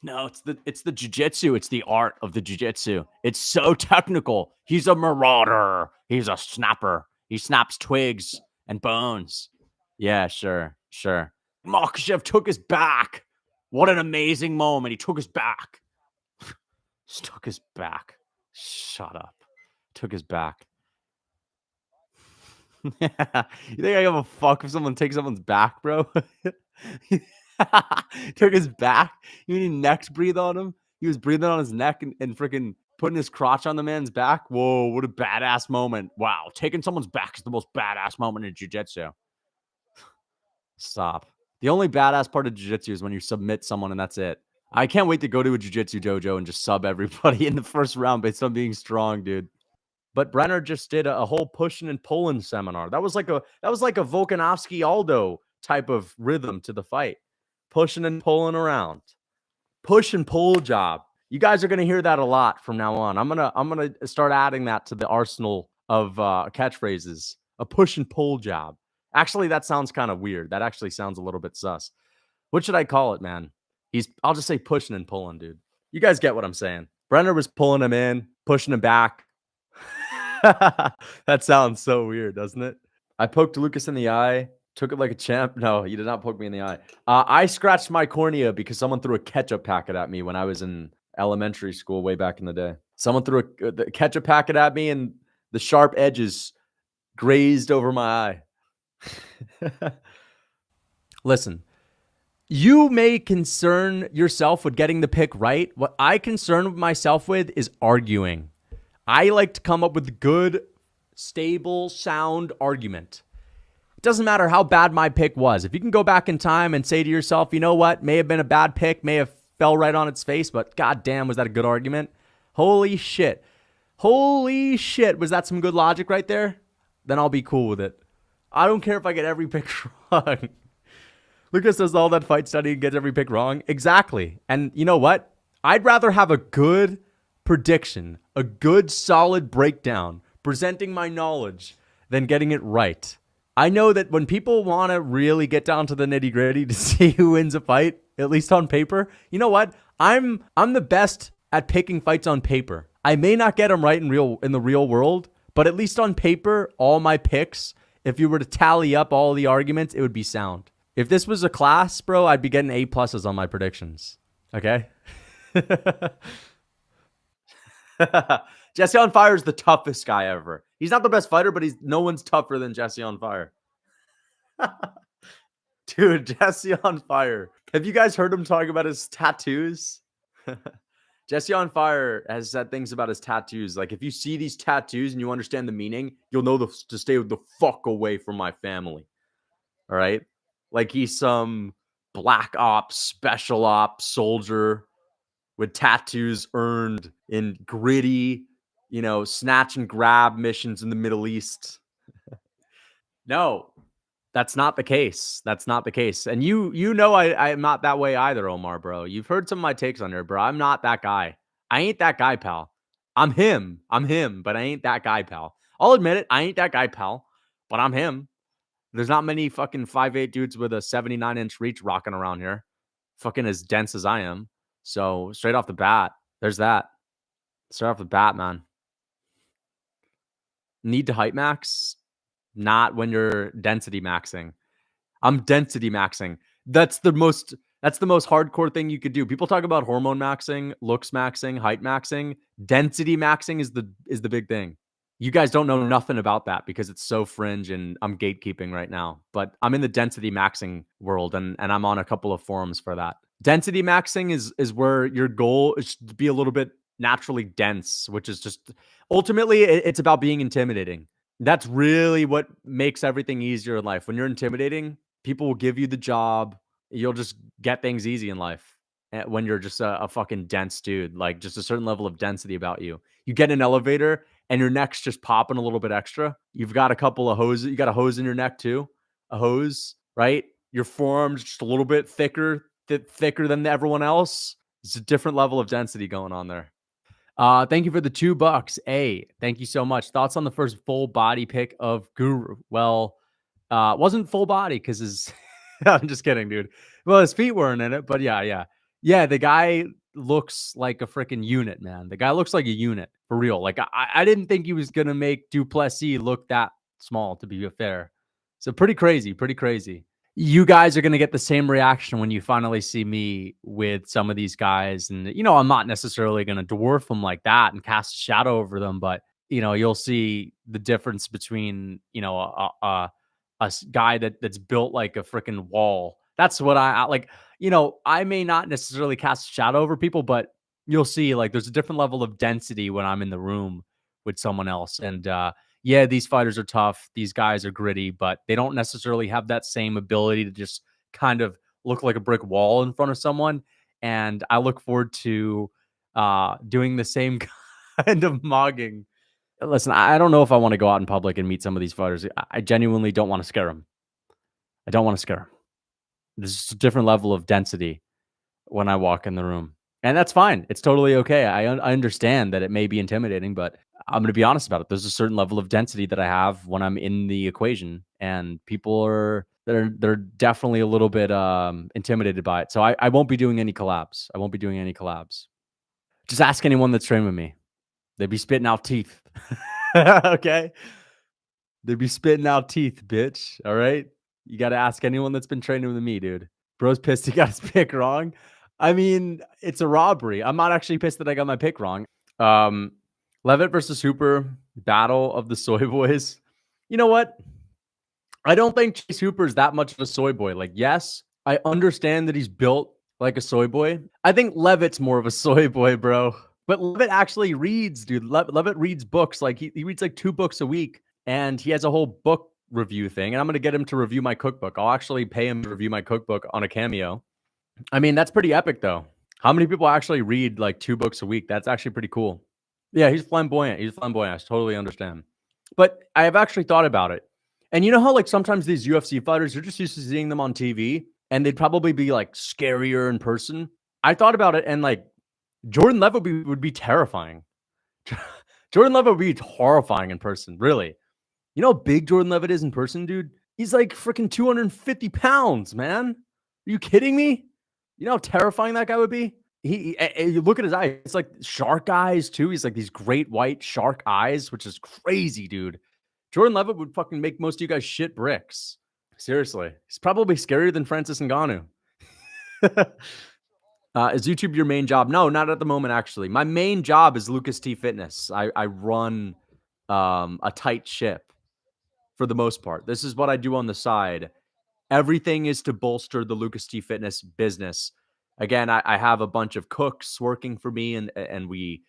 No, it's the jiu-jitsu. It's the art of the jiu-jitsu. It's so technical. He's a marauder. He's a snapper. He snaps twigs and bones. Yeah, sure. Makhachev took his back. What an amazing moment. He took his back. Just took his back. Shut up. Took his back. You think I give a fuck if someone takes someone's back, bro? Took his back. You mean he neck breathe on him? He was breathing on his neck and freaking putting his crotch on the man's back. Whoa, what a badass moment. Wow, taking someone's back is the most badass moment in jiu-jitsu. Stop. The only badass part of jiu-jitsu is when you submit someone and that's it. I can't wait to go to a jiu-jitsu dojo and just sub everybody in the first round based on being strong, dude. But Brenner just did a whole pushing and pulling seminar. That was like a Volkanovski Aldo type of rhythm to the fight. Pushing and pulling around. Push and pull job. You guys are going to hear that a lot from now on. I'm going to start adding that to the arsenal of catchphrases. A push and pull job. Actually, that sounds kind of weird. That actually sounds a little bit sus. What should I call it, man? I'll just say pushing and pulling, dude. You guys get what I'm saying. Brenner was pulling him in, pushing him back. That sounds so weird, doesn't it? I poked Lucas in the eye, took it like a champ. No, you did not poke me in the eye. I scratched my cornea because someone threw a ketchup packet at me when I was in elementary school way back in the day. Someone threw a ketchup packet at me and the sharp edges grazed over my eye. Listen, you may concern yourself with getting the pick right. What I concern myself with is arguing. I like to come up with good, stable, sound argument. It doesn't matter how bad my pick was. If you can go back in time and say to yourself, you know what, may have been a bad pick, may have fell right on its face, but goddamn, was that a good argument? Holy shit. Holy shit. Was that some good logic right there? Then I'll be cool with it. I don't care if I get every pick wrong. Lucas does all that fight study and gets every pick wrong. Exactly. And you know what? I'd rather have a good prediction, a good solid breakdown, presenting my knowledge than getting it right. I know that when people want to really get down to the nitty gritty to see who wins a fight, at least on paper, you know what? I'm the best at picking fights on paper. I may not get them right in the real world, but at least on paper, all my picks, if you were to tally up all the arguments, it would be sound. If this was a class, bro, I'd be getting A+ on my predictions. Okay? Jesse on Fire is the toughest guy ever. He's not the best fighter, but no one's tougher than Jesse on Fire. Dude, Jesse on Fire. Have you guys heard him talk about his tattoos? Jesse on Fire has said things about his tattoos. Like, if you see these tattoos and you understand the meaning, you'll know to stay the fuck away from my family. All right? Like, he's some black ops, special ops soldier with tattoos earned in gritty, snatch and grab missions in the Middle East. No, that's not the case. That's not the case. And you know I'm not that way either, Omar, bro. You've heard some of my takes on here, bro. I'm not that guy. I ain't that guy, pal. I'm him, but I ain't that guy, pal. I'll admit it. I ain't that guy, pal, but I'm him. There's not many fucking 5'8" dudes with a 79-inch reach rocking around here. Fucking as dense as I am. So straight off the bat, there's that. Straight off the bat, man. Need to height max? Not when you're density maxing. I'm density maxing. That's the most hardcore thing you could do. People talk about hormone maxing, looks maxing, height maxing. Density maxing is the big thing. You guys don't know nothing about that because it's so fringe and I'm gatekeeping right now. But I'm in the density maxing world and I'm on a couple of forums for that. Density maxing is where your goal is to be a little bit naturally dense, which is just ultimately it's about being intimidating. That's really what makes everything easier in life. When you're intimidating, people will give you the job. You'll just get things easy in life when you're just a fucking dense dude, like just a certain level of density about you. You get in an elevator and your neck's just popping a little bit extra. You've got a couple of hoses. You got a hose in your neck too. A hose, right? Your forearm's just a little bit thicker than everyone else. It's a different level of density going on there. Thank you for the $2. Thank you so much. Thoughts on the first full body pick of Guru? Well, wasn't full body because his I'm just kidding, dude. Well, his feet weren't in it, but yeah. Yeah, the guy looks like a freaking unit, man. The guy looks like a unit for real. Like I didn't think he was gonna make Duplessis look that small, to be fair. So pretty crazy, pretty crazy. You guys are gonna get the same reaction when you finally see me with some of these guys, and I'm not necessarily gonna dwarf them like that and cast a shadow over them, but you'll see the difference between a guy that's built like a freaking wall. That's what I like. I may not necessarily cast a shadow over people, but you'll see like there's a different level of density when I'm in the room with someone else. And yeah, these fighters are tough. These guys are gritty, but they don't necessarily have that same ability to just kind of look like a brick wall in front of someone. And I look forward to doing the same kind of mogging. Listen, I don't know if I want to go out in public and meet some of these fighters. I genuinely don't want to scare them. I don't want to scare them. There's just a different level of density when I walk in the room. And that's fine. It's totally okay. I understand that it may be intimidating, but I'm going to be honest about it. There's a certain level of density that I have when I'm in the equation, and people they're definitely a little bit intimidated by it. So I won't be doing any collabs. I won't be doing any collabs. Just ask anyone that's trained with me. They'd be spitting out teeth. Okay? They'd be spitting out teeth, bitch. All right? You got to ask anyone that's been training with me, dude. Bro's pissed he got his pick wrong. I mean, it's a robbery. I'm not actually pissed that I got my pick wrong. Leavitt versus Hooper, battle of the soy boys. You know what? I don't think Chase Hooper is that much of a soy boy. Like, yes, I understand that he's built like a soy boy. I think Leavitt's more of a soy boy, bro. But Leavitt actually reads, dude. Leavitt reads books. Like, he reads like 2 books a week, and he has a whole book review thing. And I'm going to get him to review my cookbook. I'll actually pay him to review my cookbook on a Cameo. I mean, that's pretty epic, though. How many people actually read like 2 books a week? That's actually pretty cool. Yeah, he's flamboyant. He's flamboyant. I totally understand. But I have actually thought about it. And you know how like sometimes these UFC fighters, you're just used to seeing them on TV, and they'd probably be like scarier in person. I thought about it, and like Jordan Leavitt would be terrifying. Jordan Leavitt would be horrifying in person, really. You know how big Jordan Leavitt is in person, dude? He's like freaking 250 pounds, man. Are you kidding me? You know how terrifying that guy would be? You look at his eyes. It's like shark eyes, too. He's like these great white shark eyes, which is crazy, dude. Jordan Leavitt would fucking make most of you guys shit bricks. Seriously. He's probably scarier than Francis Ngannou. Is YouTube your main job? No, not at the moment, actually. My main job is LucasTFitness. I run a tight ship for the most part. This is what I do on the side. Everything is to bolster the LucasTFitness business. Again, I have a bunch of cooks working for me, and we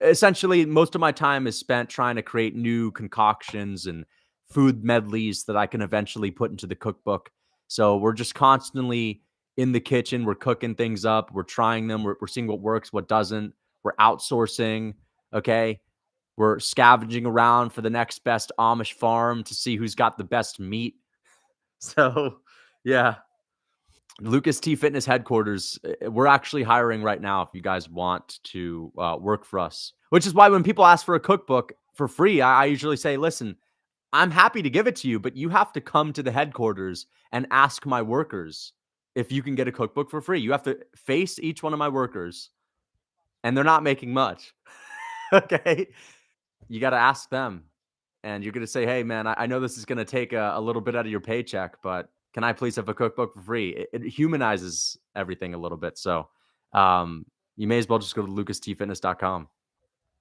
essentially, most of my time is spent trying to create new concoctions and food medleys that I can eventually put into the cookbook. So we're just constantly in the kitchen. We're cooking things up. We're trying them. We're seeing what works, what doesn't. We're outsourcing. Okay. We're scavenging around for the next best Amish farm to see who's got the best meat. So, yeah. LucasTFitness headquarters, we're actually hiring right now if you guys want to work for us. Which is why when people ask for a cookbook for free, I usually say, listen, I'm happy to give it to you, but you have to come to the headquarters and ask my workers if you can get a cookbook for free. You have to face each one of my workers, and they're not making much. Okay? You got to ask them. And you're going to say, hey, man, I know this is going to take a little bit out of your paycheck, but can I please have a cookbook for free? It humanizes everything a little bit. So you may as well just go to lucastfitness.com.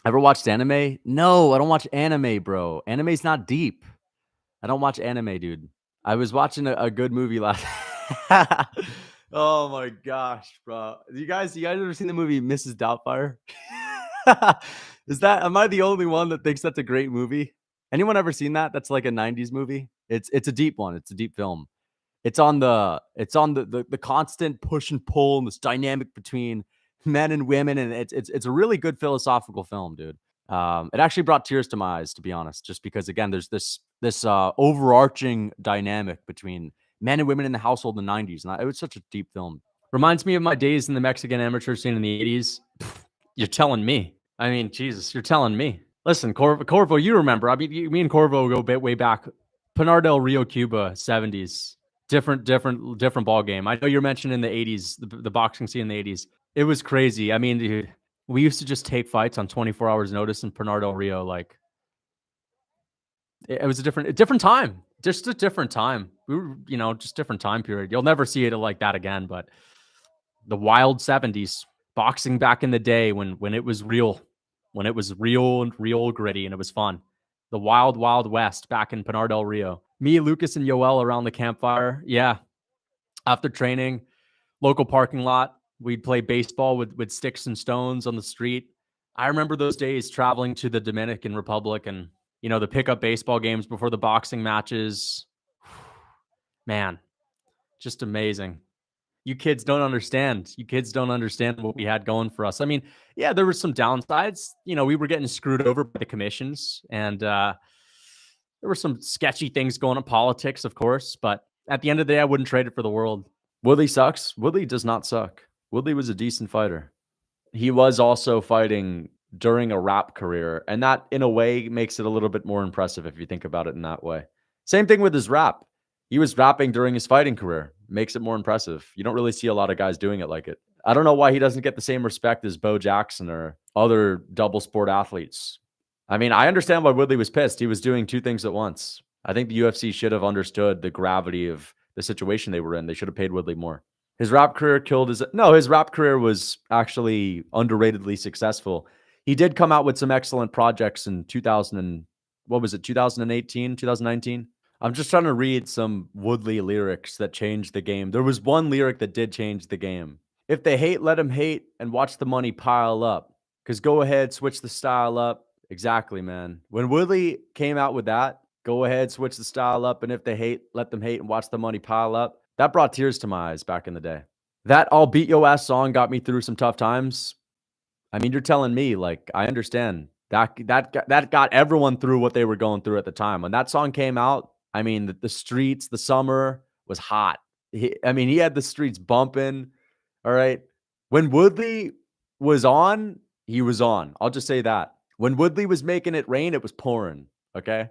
Ever watched anime? No, I don't watch anime, bro. Anime's not deep. I don't watch anime, dude. I was watching a good movie last. Oh my gosh, bro! You guys ever seen the movie Mrs. Doubtfire? Am I the only one that thinks that's a great movie? Anyone ever seen that? That's like a 90s movie. It's a deep one. It's a deep film. It's on the constant push and pull and this dynamic between men and women, and it's a really good philosophical film, dude. It actually brought tears to my eyes, to be honest, just because again, there's this overarching dynamic between men and women in the household in the 90s, and it was such a deep film. Reminds me of my days in the Mexican amateur scene in the 80s. You're telling me. I mean, Jesus, you're telling me. Listen, Corvo, you remember. I mean, me and Corvo go way back. Pinar del Rio, Cuba, 70s. Different ball game. I know you're mentioning the 80s, the boxing scene in the 80s. It was crazy. I mean, dude, we used to just take fights on 24 hours notice in Pinar del Rio. Like, it was a different time. Just a different time. We were, just different time period. You'll never see it like that again. But the wild 70s, boxing back in the day when it was real, when it was real and real gritty and it was fun. The wild, wild west back in Pinar del Rio. Me, Lucas, and Yoel around the campfire. Yeah. After training, local parking lot, we'd play baseball with sticks and stones on the street. I remember those days traveling to the Dominican Republic and, the pickup baseball games before the boxing matches. Man, just amazing. You kids don't understand. You kids don't understand what we had going for us. I mean, yeah, there were some downsides. We were getting screwed over by the commissions, and there were some sketchy things going on, politics, of course. But at the end of the day, I wouldn't trade it for the world. Woodley sucks. Woodley does not suck. Woodley was a decent fighter. He was also fighting during a rap career, and that, in a way, makes it a little bit more impressive if you think about it in that way. Same thing with his rap. He was rapping during his fighting career. Makes it more impressive. You don't really see a lot of guys doing it like it. I don't know why he doesn't get the same respect as Bo Jackson or other double sport athletes. I mean, I understand why Woodley was pissed. He was doing two things at once. I think the UFC should have understood the gravity of the situation they were in. They should have paid Woodley more. His rap career his rap career was actually underratedly successful. He did come out with some excellent projects in 2018, 2019? I'm just trying to read some Woodley lyrics that changed the game. There was one lyric that did change the game. If they hate, let them hate and watch the money pile up. Because go ahead, switch the style up. Exactly, man. When Woodley came out with that, go ahead, switch the style up, and if they hate, let them hate and watch the money pile up. That brought tears to my eyes back in the day. That I'll Beat Yo Ass song got me through some tough times. I mean, you're telling me, like, I understand. That got everyone through what they were going through at the time. When that song came out, I mean, the streets, the summer was hot. He had the streets bumping. All right. When Woodley was on, he was on. I'll just say that. When Woodley was making it rain, it was pouring. Okay.